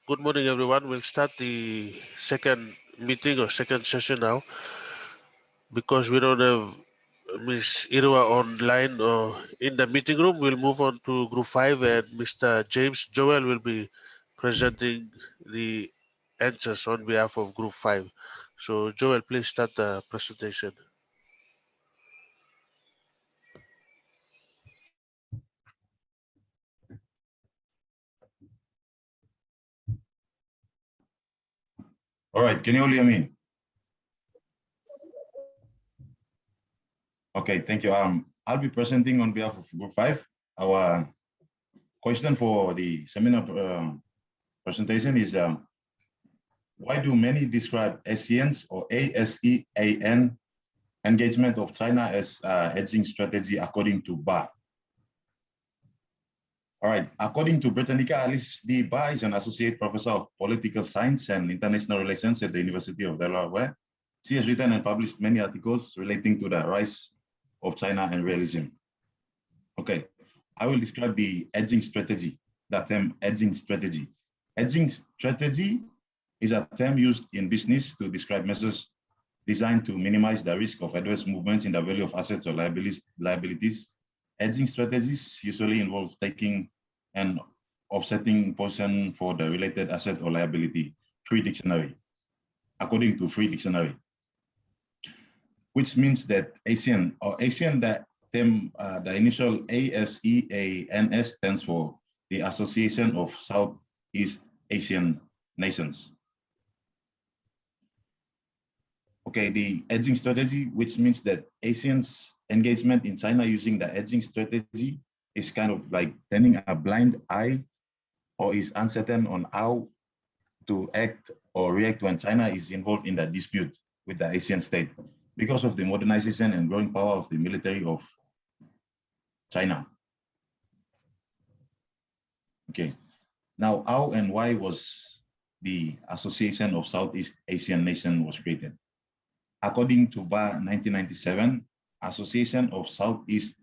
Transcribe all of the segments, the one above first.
Good morning, everyone. We'll start the second meeting or second session now because we don't have Ms. Irwa online or in the meeting room. We'll move on to Group 5 and Mr. James Joel will be presenting the answers on behalf of Group 5. So, Joel, please start the presentation. All right, can you all hear me? Okay, thank you. I'll be presenting on behalf of Group 5. Our question for the seminar presentation is, why do many describe ASEAN's or ASEAN engagement of China as hedging strategy according to Ba? All right, according to Britannica, Alice D. Ba is an associate professor of political science and international relations at the University of Delaware. She has written and published many articles relating to the rise of China and realism. Okay, I will describe the hedging strategy, the term hedging strategy. Hedging strategy is a term used in business to describe measures designed to minimize the risk of adverse movements in the value of assets or liabilities. Hedging strategies usually involve taking an offsetting position for the related asset or liability, Free Dictionary, according to Free Dictionary, which means that ASEAN, that term, the initial ASEANS stands for the Association of Southeast Asian Nations. Okay, the hedging strategy, which means that ASEAN's engagement in China using the hedging strategy is kind of like turning a blind eye or is uncertain on how to act or react when China is involved in the dispute with the ASEAN state because of the modernization and growing power of the military of China. Okay, now how and why was the Association of Southeast Asian Nations was created? According to Ba 1997, Association of Southeast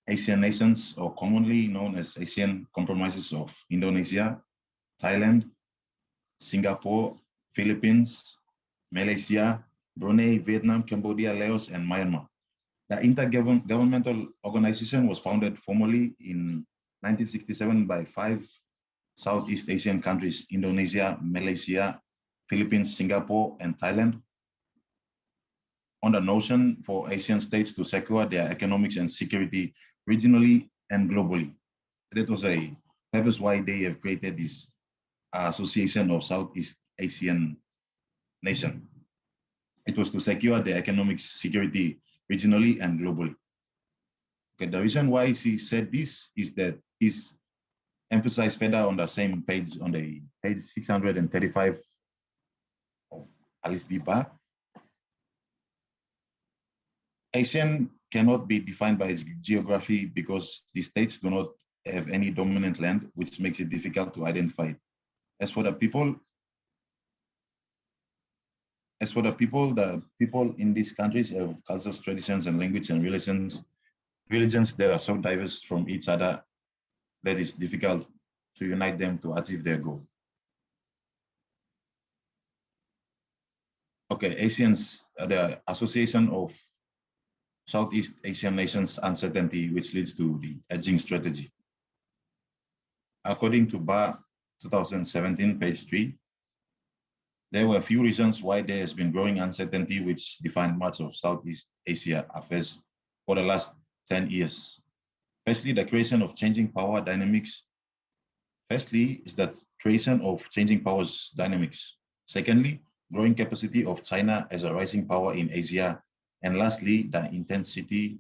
Asian Nations, or commonly known as ASEAN, comprises of Indonesia, Thailand, Singapore, Philippines, Malaysia, Brunei, Vietnam, Cambodia, Laos, and Myanmar. The intergovernmental organization was founded formally in 1967 by 5 Southeast Asian countries: Indonesia, Malaysia, Philippines, Singapore, and Thailand, on the notion for Asian states to secure their economics and security regionally and globally. That was a purpose why they have created this Association of Southeast Asian Nations. It was to secure their economic security regionally and globally. Okay, the reason why she said this is that is emphasized further on the same page, on the page 635 of Alice D. Ba. ASEAN cannot be defined by its geography because the states do not have any dominant land, which makes it difficult to identify. As for the people the people in these countries have cultures, traditions, and language and religions that are so diverse from each other that it's difficult to unite them to achieve their goal. Okay, ASEAN's, the Association of Southeast Asian Nations uncertainty, which leads to the hedging strategy. According to Ba 2017, page 3, there were a few reasons why there has been growing uncertainty which defined much of Southeast Asia affairs for the last 10 years. Firstly, the creation of changing power dynamics. Firstly, is that creation of changing powers dynamics. Secondly, growing capacity of China as a rising power in Asia. And lastly, the intensity,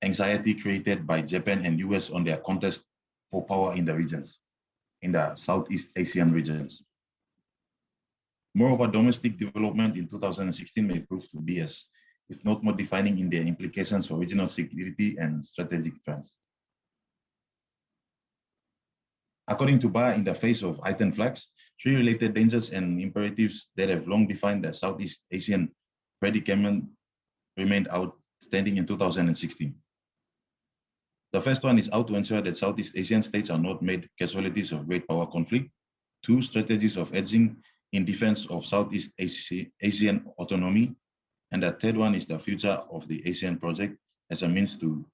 anxiety created by Japan and US on their contest for power in the regions, in the Southeast Asian regions. Moreover, domestic development in 2016 may prove to be as, if not more defining in their implications for regional security and strategic trends. According to Ba, in the face of heightened flux, 3 related dangers and imperatives that have long defined the Southeast Asian predicament remained outstanding in 2016. The first one is how to ensure that Southeast Asian states are not made casualties of great power conflict. 2 strategies of edging in defense of Southeast Asian autonomy. And the third one is the future of the ASEAN project as a means to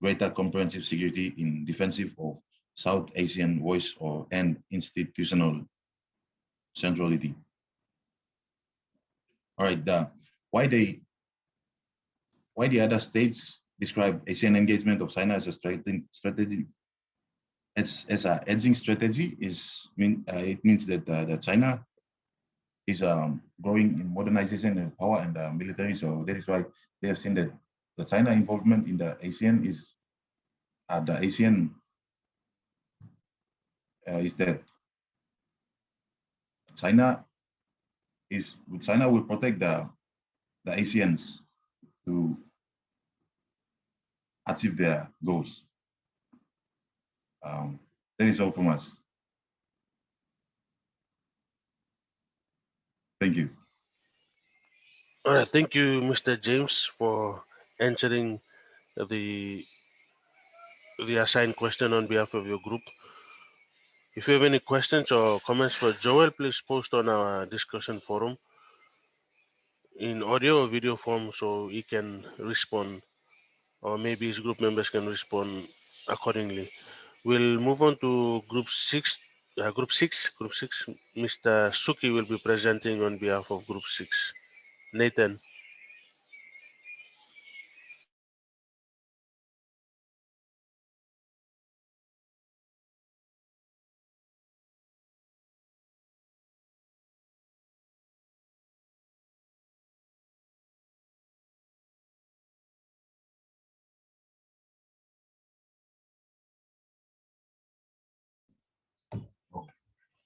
greater comprehensive security in defensive of South Asian voice and institutional centrality. All right, why the other states describe ASEAN engagement of China as a strategy, as an edging strategy it means that China is growing in modernization and power and military. So that is why they have seen that the China involvement in the ASEAN is that China will protect the ASEANs to achieve their goals. That is all from us. Thank you. All right, thank you, Mr. James, for answering the assigned question on behalf of your group. If you have any questions or comments for Joel, please post on our discussion forum in audio or video form so he can respond, or maybe his group members can respond accordingly. We'll move on to group six. Group six. Mr. Suki will be presenting on behalf of group 6. Nathan.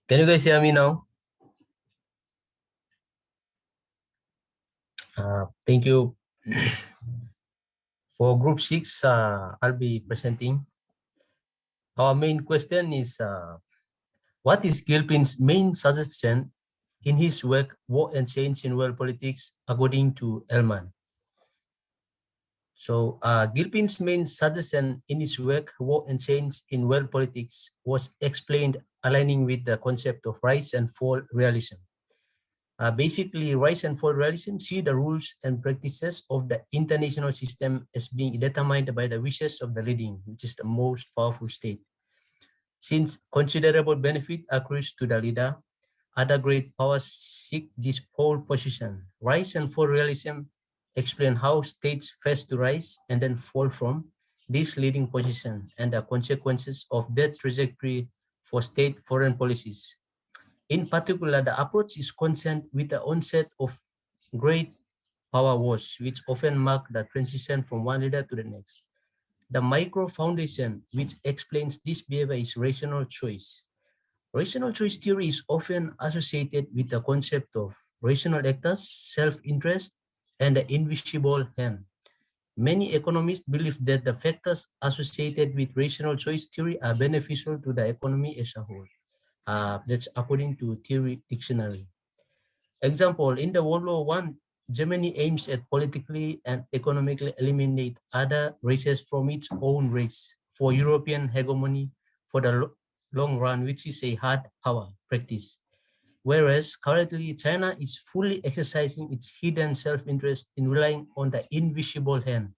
Can you guys hear me now? Thank you. For group 6, I'll be presenting. Our main question is, what is Gilpin's main suggestion in his work, War and Change in World Politics, according to Ellman? So Gilpin's main suggestion in his work, War and Change in World Politics, was explained aligning with the concept of rise and fall realism. Basically, rise and fall realism see the rules and practices of the international system as being determined by the wishes of the leading, which is the most powerful state. Since considerable benefit accrues to the leader, other great powers seek this pole position. Rise and fall realism explain how states face to rise and then fall from this leading position and the consequences of that trajectory for state foreign policies. In particular, the approach is concerned with the onset of great power wars, which often mark the transition from one leader to the next. The micro foundation, which explains this behavior, is rational choice. Rational choice theory is often associated with the concept of rational actors, self-interest, and the invisible hand. Many economists believe that the factors associated with rational choice theory are beneficial to the economy as a whole. That's according to Theory Dictionary. Example, in the World War I, Germany aims at politically and economically eliminate other races from its own race for European hegemony for the long run, which is a hard power practice. Whereas currently China is fully exercising its hidden self-interest in relying on the invisible hand.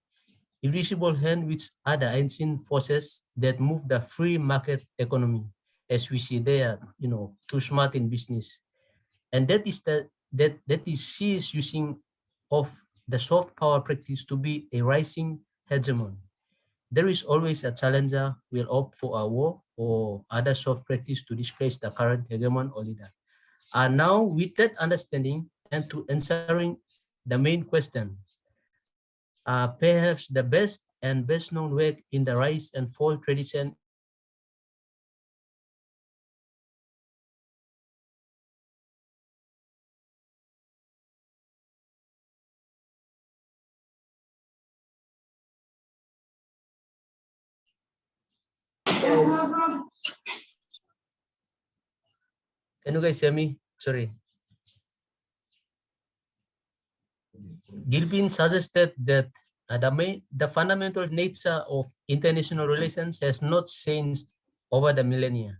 Invisible hand, which are the unseen forces that move the free market economy. As we see there, too smart in business. And that is she is using of the soft power practice to be a rising hegemon. There is always a challenger will opt for a war or other soft practice to displace the current hegemon or leader. Now with that understanding and to answering the main question, perhaps the best and best known work in the rise and fall tradition Can you guys hear me? Sorry. Gilpin suggested that the fundamental nature of international relations has not changed over the millennia.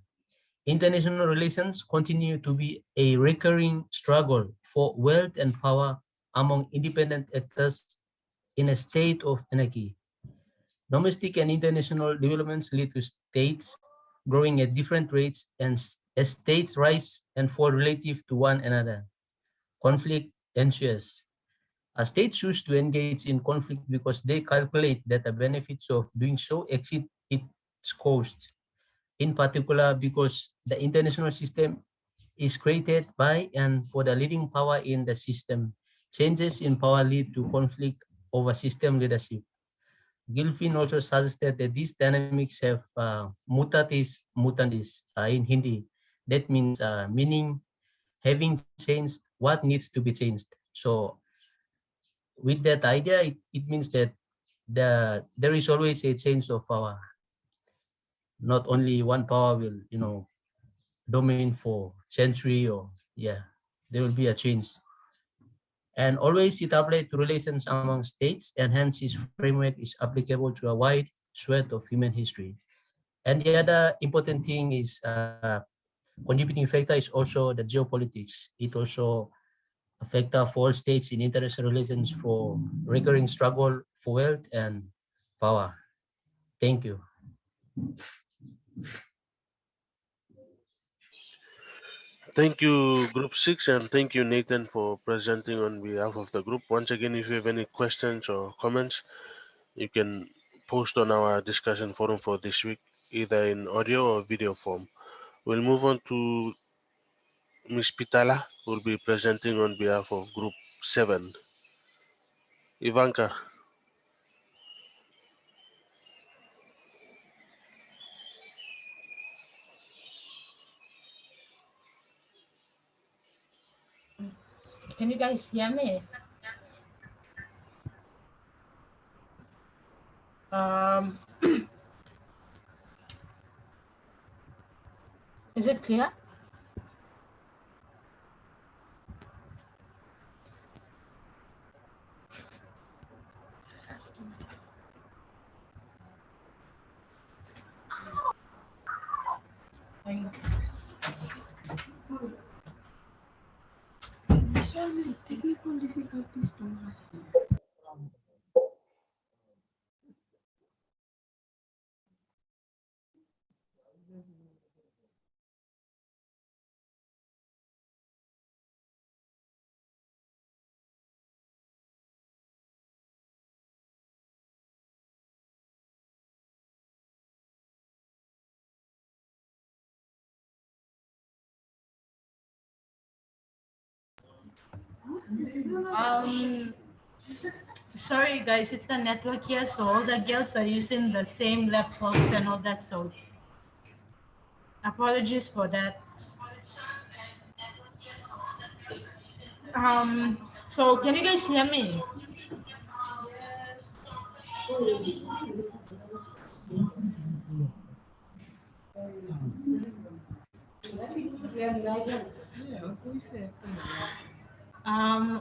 International relations continue to be a recurring struggle for wealth and power among independent actors in a state of anarchy. Domestic and international developments lead to states growing at different rates and as states rise and fall relative to one another. Conflict ensues. A state choose to engage in conflict because they calculate that the benefits of doing so exceed its cost. In particular, because the international system is created by and for the leading power in the system. Changes in power lead to conflict over system leadership. Gilfin also suggested that these dynamics have mutatis mutandis in Hindi. That means meaning having changed what needs to be changed. So with that idea, it means that there is always a change of power. Not only one power will, domain for century or there will be a change. And always it applies to relations among states, and hence its framework is applicable to a wide swath of human history. And the other important thing is contributing factor is also the geopolitics. It also a factor for all states in international relations for recurring struggle for wealth and power. Thank you. Thank you, Group 6, and thank you, Nathan, for presenting on behalf of the group. Once again, if you have any questions or comments, you can post on our discussion forum for this week, either in audio or video form. We'll move on to Ms. Pitala, who will be presenting on behalf of Group 7. Ivanka. Can you guys hear me? Is it clear? Technical difficulties to us. Sorry guys, it's the network here, so all the girls are using the same laptops and all that, so apologies for that. So can you guys hear me?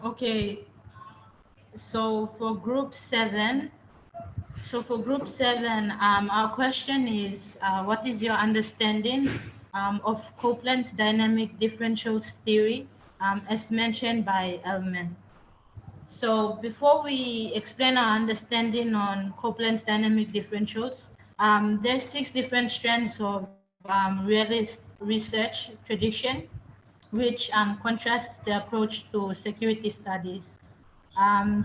Okay. So for group 7, our question is, what is your understanding of Copeland's dynamic differentials theory, as mentioned by Elman? So before we explain our understanding on Copeland's dynamic differentials, there's 6 different strands of realist research tradition, which contrasts the approach to security studies.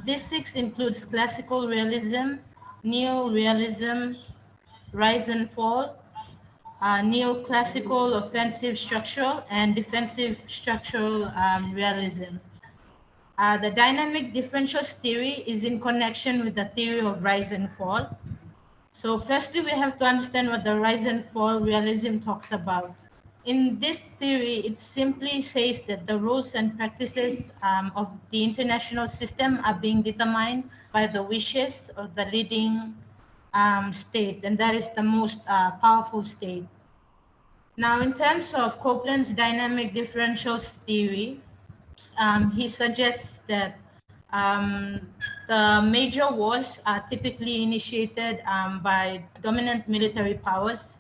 These 6 includes classical realism, neo-realism, rise and fall, neoclassical offensive structural, and defensive structural realism. The dynamic differentials theory is in connection with the theory of rise and fall. So firstly, we have to understand what the rise and fall realism talks about. In this theory, it simply says that the rules and practices of the international system are being determined by the wishes of the leading state, and that is the most powerful state. Now, in terms of Copeland's dynamic differentials theory, he suggests that the major wars are typically initiated by dominant military powers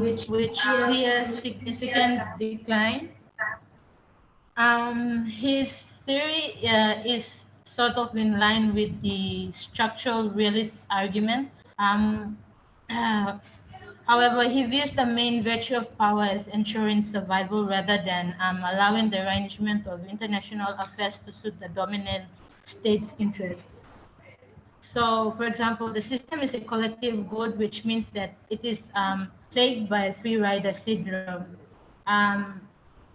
which clear significant decline. His theory is sort of in line with the structural realist argument. Um, uh, However, he views the main virtue of power as ensuring survival rather than allowing the arrangement of international affairs to suit the dominant state's interests. So, for example, the system is a collective good, which means that it is plagued by free rider syndrome. Um,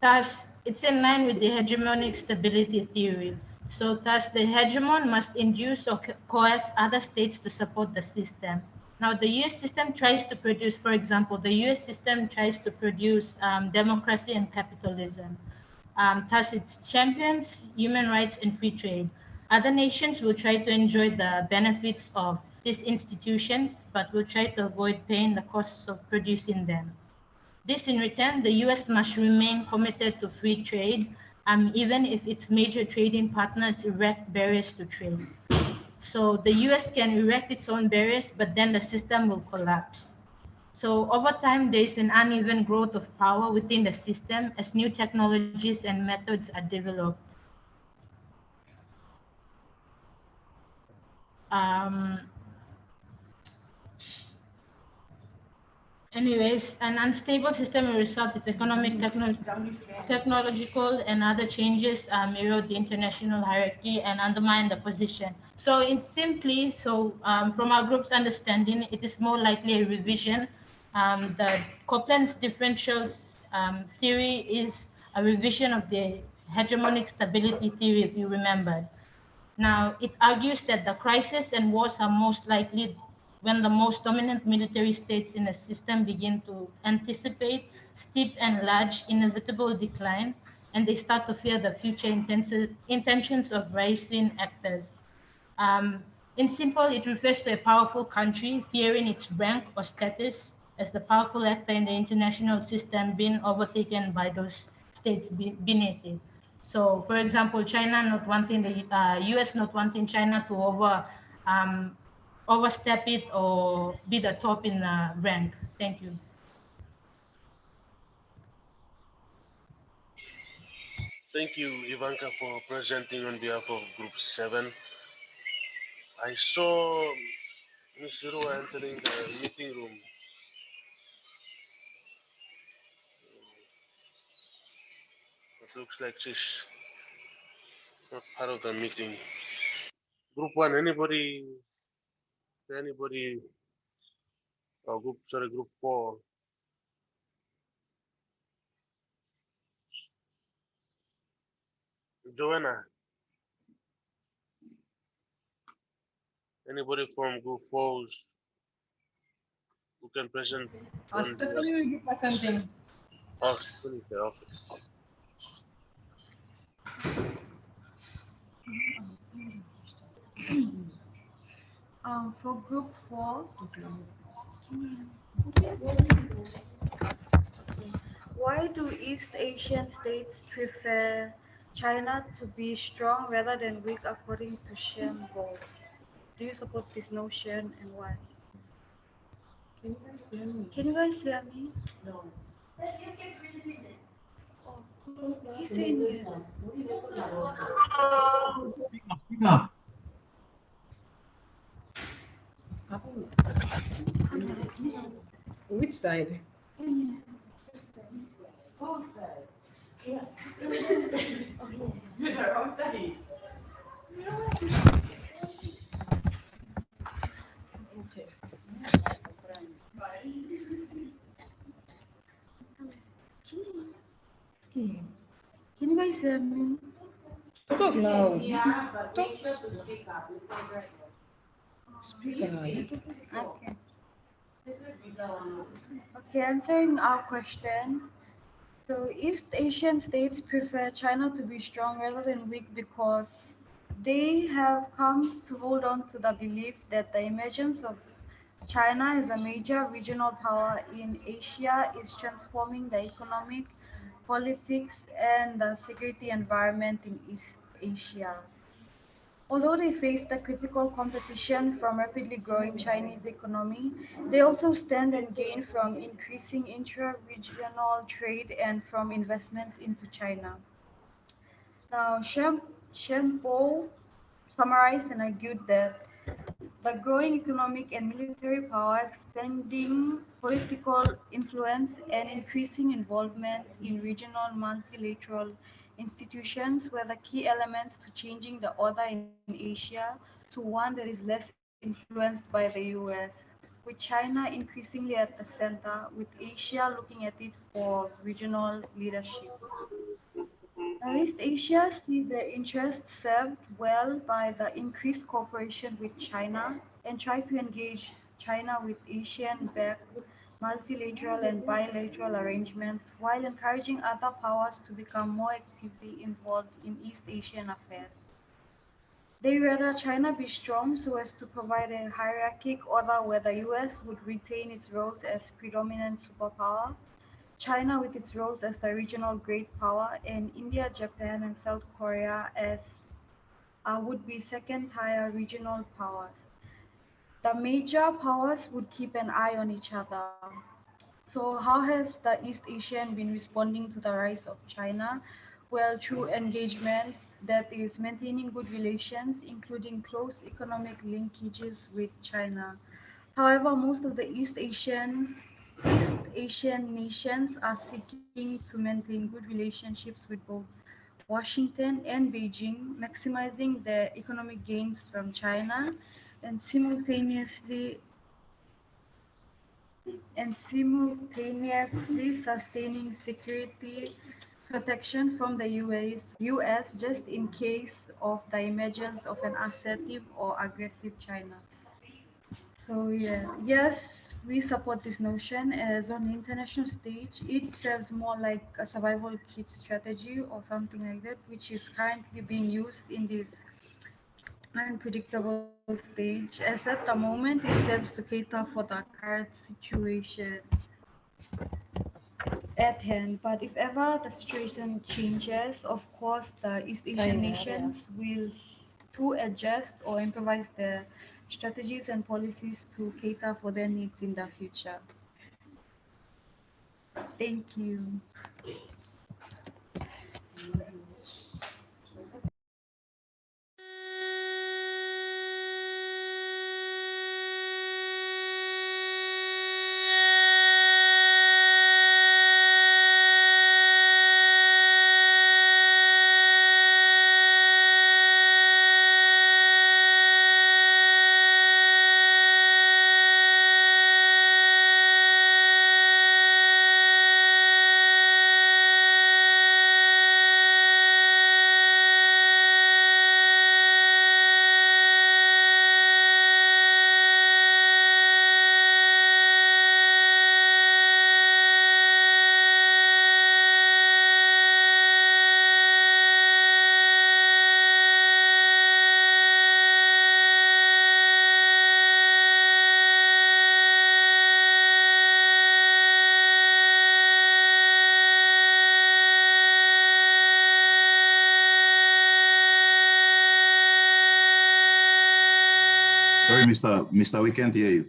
Thus, it's in line with the hegemonic stability theory. So, thus, the hegemon must induce or coerce other states to support the system. Now, the US system tries to produce, for example, the US system tries to produce democracy and capitalism. Thus, it champions human rights and free trade. Other nations will try to enjoy the benefits of these institutions, but will try to avoid paying the costs of producing them. This, in return, the US must remain committed to free trade, even if its major trading partners erect barriers to trade. So the US can erect its own barriers, but then the system will collapse. So over time, there is an uneven growth of power within the system as new technologies and methods are developed. Um, Anyways, an unstable system will result if economic, technological, and other changes erode the international hierarchy and undermine the position. So, it's simply from our group's understanding, it is more likely a revision. The Copland's differentials theory is a revision of the hegemonic stability theory, if you remember. Now, it argues that the crises and wars are most likely when the most dominant military states in a system begin to anticipate steep and large inevitable decline, and they start to fear the future intentions of rising actors. In simple, it refers to a powerful country fearing its rank or status as the powerful actor in the international system being overtaken by those states beneath it. So, for example, China not wanting the US not wanting China to um, overstep it or be the top in rank. Thank you. Thank you, Ivanka, for presenting on behalf of Group 7. I saw Ms. Hirua entering the meeting room. It looks like she's not part of the meeting. Group 1, anybody, Group 4. Joanna, anybody from Group 4 who can present on behalf? Stephanie will be presenting. Oh, Stephanie, okay. For group 4, why do East Asian states prefer China to be strong rather than weak according to Shem Wolf? Do you support this notion and why? Can you guys hear me? No. Oh, he's saying yes. Which side? Can you guys hear me? Talk loud. Talk. Speak loud. Okay. Okay, answering our question. So East Asian states prefer China to be strong rather than weak because they have come to hold on to the belief that the emergence of China as a major regional power in Asia is transforming the economic, politics, and the security environment in East Asia. Although they face the critical competition from rapidly growing Chinese economy, they also stand and gain from increasing intra-regional trade and from investments into China. Now, Shampo summarized and argued that the growing economic and military power, expanding political influence, and increasing involvement in regional multilateral institutions were the key elements to changing the order in Asia to one that is less influenced by the US, with China increasingly at the center, with Asia looking at it for regional leadership. Now, East Asia sees their interests served well by the increased cooperation with China and try to engage China with Asian-backed multilateral and bilateral arrangements while encouraging other powers to become more actively involved in East Asian affairs. They rather China be strong so as to provide a hierarchic order where the US would retain its roles as predominant superpower, China with its roles as the regional great power, and India, Japan, and South Korea as would-be second-tier regional powers. The major powers would keep an eye on each other. So how has the East Asian been responding to the rise of China? Well, through engagement that is maintaining good relations, including close economic linkages with China. However, most of the East Asian nations are seeking to maintain good relationships with both Washington and Beijing, maximizing their economic gains from China and simultaneously sustaining security protection from the US just in case of the emergence of an assertive or aggressive China. So yeah, yes, we support this notion as on the international stage, it serves more like a survival kit strategy or something like that, which is currently being used in this unpredictable stage, as at the moment it serves to cater for the current situation at hand. But if ever the situation changes, of course, the East Asian nations will to adjust or improvise their strategies and policies to cater for their needs in the future. Thank you. Sorry, Mr. We can't hear you.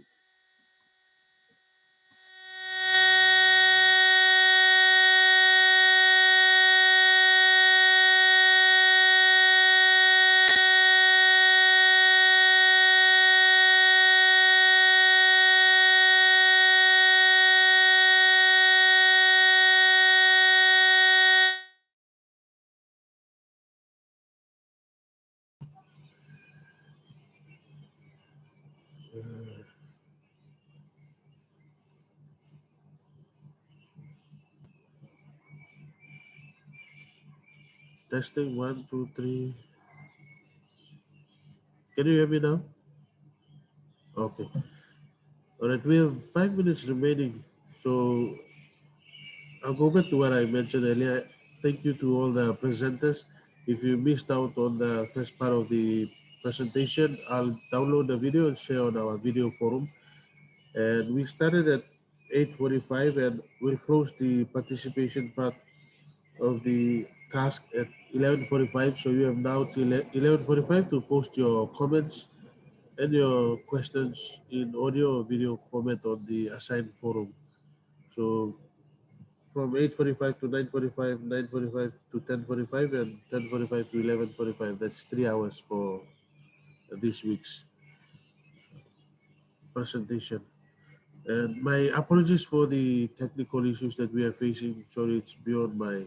Testing 1, 2, 3. Can you hear me now? Okay. All right. We have 5 minutes remaining. So I'll go back to what I mentioned earlier. Thank you to all the presenters. If you missed out on the first part of the presentation, I'll download the video and share on our video forum. And we started at 8:45 and we'll close the participation part of the task at 11:45. So you have now till 11:45 to post your comments and your questions in audio or video format on the assigned forum. So from 8:45 to 9:45, 9:45 to 10:45, and 10:45 to 11:45. That's 3 hours for this week's presentation. And my apologies for the technical issues that we are facing. Sorry, it's beyond my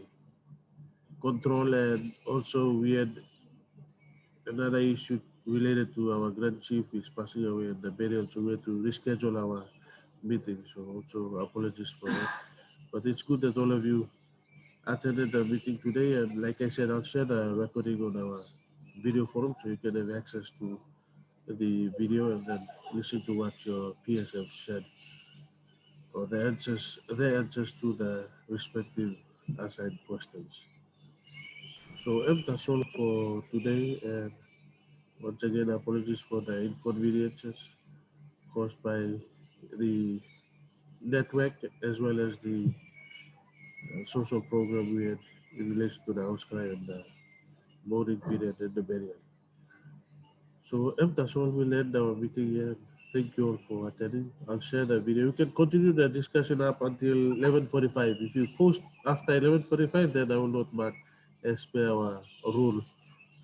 control. And also we had another issue related to our Grand Chief is passing away in the burial, so we had to reschedule our meeting. So also apologies for that. But it's good that all of you attended the meeting today. And like I said, I'll share the recording on our video forum so you can have access to the video and then listen to what your peers have shared or the answers to the respective assigned questions. So that's all for today, and once again apologies for the inconveniences caused by the network as well as the social program we had in relation to the outcry and the mourning period and the burial. So that's all. We'll end our meeting here. Thank you all for attending. I'll share the video. You can continue the discussion up until 11:45. If you post after 11:45, then I will not mark as per our rule.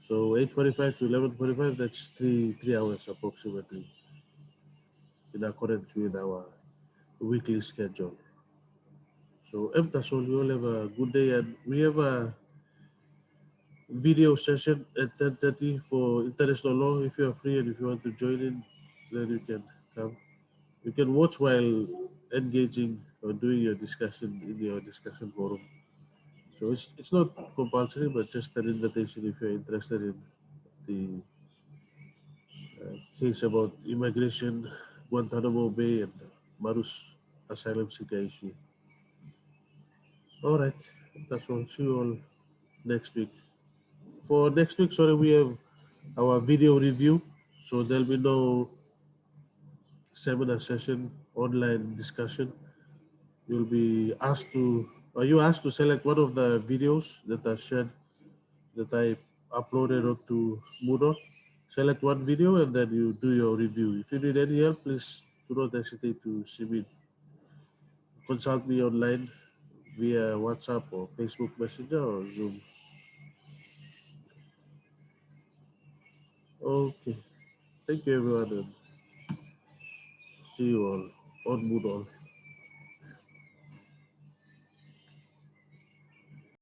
So 8:45 to 11:45, that's three hours approximately in accordance with our weekly schedule. So that's all. You all have a good day, and we have a video session at 10:30 for international law. If you are free and if you want to join in, then you can come. You can watch while engaging or doing your discussion in your discussion forum. So it's not compulsory, but just an invitation if you're interested in the case about immigration, Guantanamo Bay, and Marus asylum seeker issue. All right, that's all. See you all next week. For next week, sorry, we have our video review. So there'll be no seminar session, online discussion. You'll be asked to, or you asked to select one of the videos that are shared, that I uploaded onto Moodle. Select one video and then you do your review. If you need any help, please do not hesitate to submit. Consult me online via WhatsApp or Facebook Messenger or Zoom. Okay. Thank you everyone and see you all on Moodle.